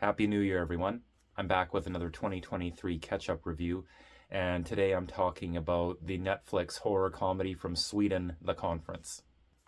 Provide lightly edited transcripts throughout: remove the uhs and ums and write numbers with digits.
Happy New Year, everyone. I'm back with another 2023 catch-up review, and today I'm talking about the Netflix horror comedy from Sweden, The Conference.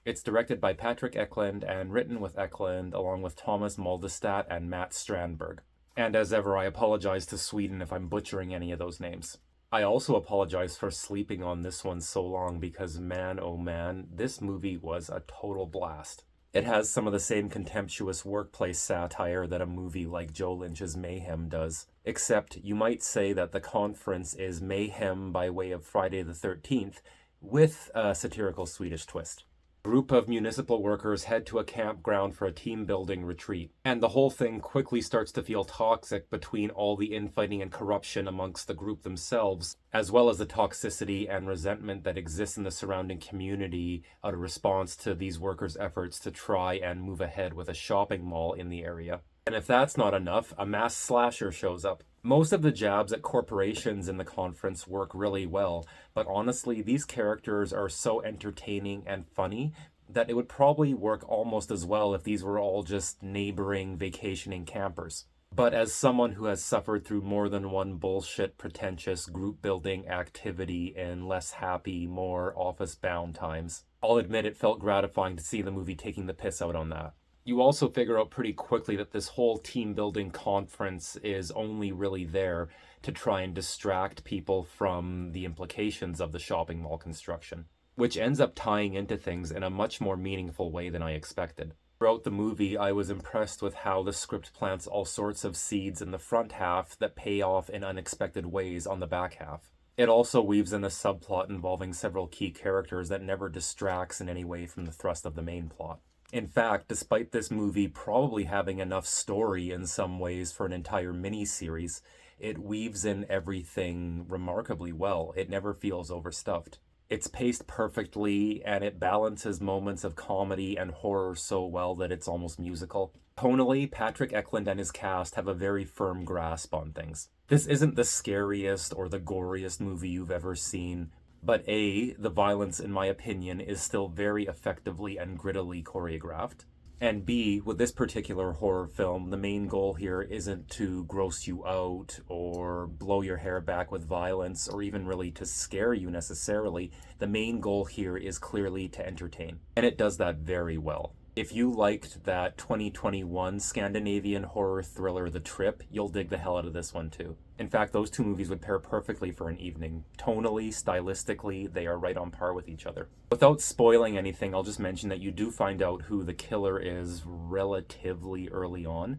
It's directed by Patrick Eklund and written with Eklund along with Thomas Moldestad and Matt Strandberg. And as ever, I apologize to Sweden if I'm butchering any of those names. I also apologize for sleeping on this one so long because man, oh man, this movie was a total blast. It has some of the same contemptuous workplace satire that a movie like Joe Lynch's Mayhem does, except you might say that The Conference is mayhem by way of Friday the 13th with a satirical Swedish twist. A group of municipal workers head to a campground for a team-building retreat, and the whole thing quickly starts to feel toxic between all the infighting and corruption amongst the group themselves, as well as the toxicity and resentment that exists in the surrounding community out of response to these workers' efforts to try and move ahead with a shopping mall in the area. And if that's not enough, a mass slasher shows up. Most of the jabs at corporations in The Conference work really well, but honestly, these characters are so entertaining and funny that it would probably work almost as well if these were all just neighboring vacationing campers. But as someone who has suffered through more than one bullshit, pretentious group building activity in less happy, more office-bound times, I'll admit it felt gratifying to see the movie taking the piss out on that. You also figure out pretty quickly that this whole team-building conference is only really there to try and distract people from the implications of the shopping mall construction, which ends up tying into things in a much more meaningful way than I expected. Throughout the movie, I was impressed with how the script plants all sorts of seeds in the front half that pay off in unexpected ways on the back half. It also weaves in a subplot involving several key characters that never distracts in any way from the thrust of the main plot. In fact, despite this movie probably having enough story in some ways for an entire mini-series, it weaves in everything remarkably well. It never feels overstuffed. It's paced perfectly, and it balances moments of comedy and horror so well that it's almost musical. Tonally, Patrick Eklund and his cast have a very firm grasp on things. This isn't the scariest or the goriest movie you've ever seen, but A, the violence, in my opinion, is still very effectively and grittily choreographed. And B, with this particular horror film, the main goal here isn't to gross you out or blow your hair back with violence or even really to scare you necessarily. The main goal here is clearly to entertain. And it does that very well. If you liked that 2021 Scandinavian horror thriller The Trip, you'll dig the hell out of this one too. In fact, those two movies would pair perfectly for an evening. Tonally, stylistically, they are right on par with each other. Without spoiling anything, I'll just mention that you do find out who the killer is relatively early on,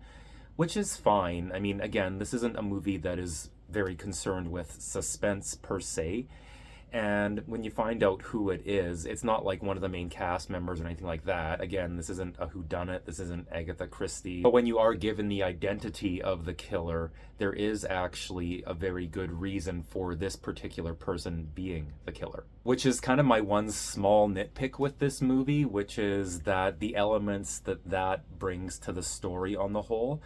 which is fine. I mean, again, this isn't a movie that is very concerned with suspense per se. And when you find out who it is, it's not like one of the main cast members or anything like that. Again, this isn't a whodunit, this isn't Agatha Christie. But when you are given the identity of the killer, there is actually a very good reason for this particular person being the killer. Which is kind of my one small nitpick with this movie, which is that the elements that brings to the story on the whole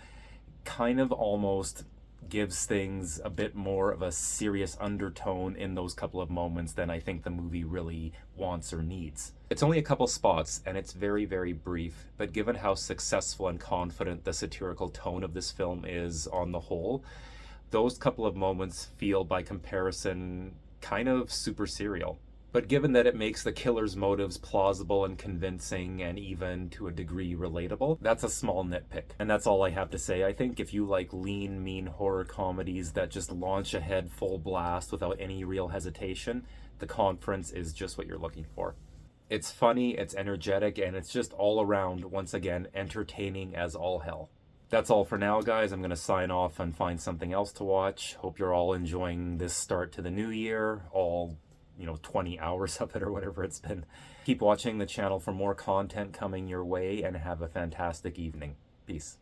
kind of almost gives things a bit more of a serious undertone in those couple of moments than I think the movie really wants or needs. It's only a couple spots, and it's very, very brief, but given how successful and confident the satirical tone of this film is on the whole, those couple of moments feel, by comparison, kind of super serial. But given that it makes the killer's motives plausible and convincing and even to a degree relatable, that's a small nitpick. And that's all I have to say. I think if you like lean, mean horror comedies that just launch ahead full blast without any real hesitation, The Conference is just what you're looking for. It's funny, it's energetic, and it's just all around, once again, entertaining as all hell. That's all for now, guys. I'm going to sign off and find something else to watch. Hope you're all enjoying this start to the new year, all 20 hours of it or whatever it's been. Keep watching the channel for more content coming your way, and have a fantastic evening. Peace.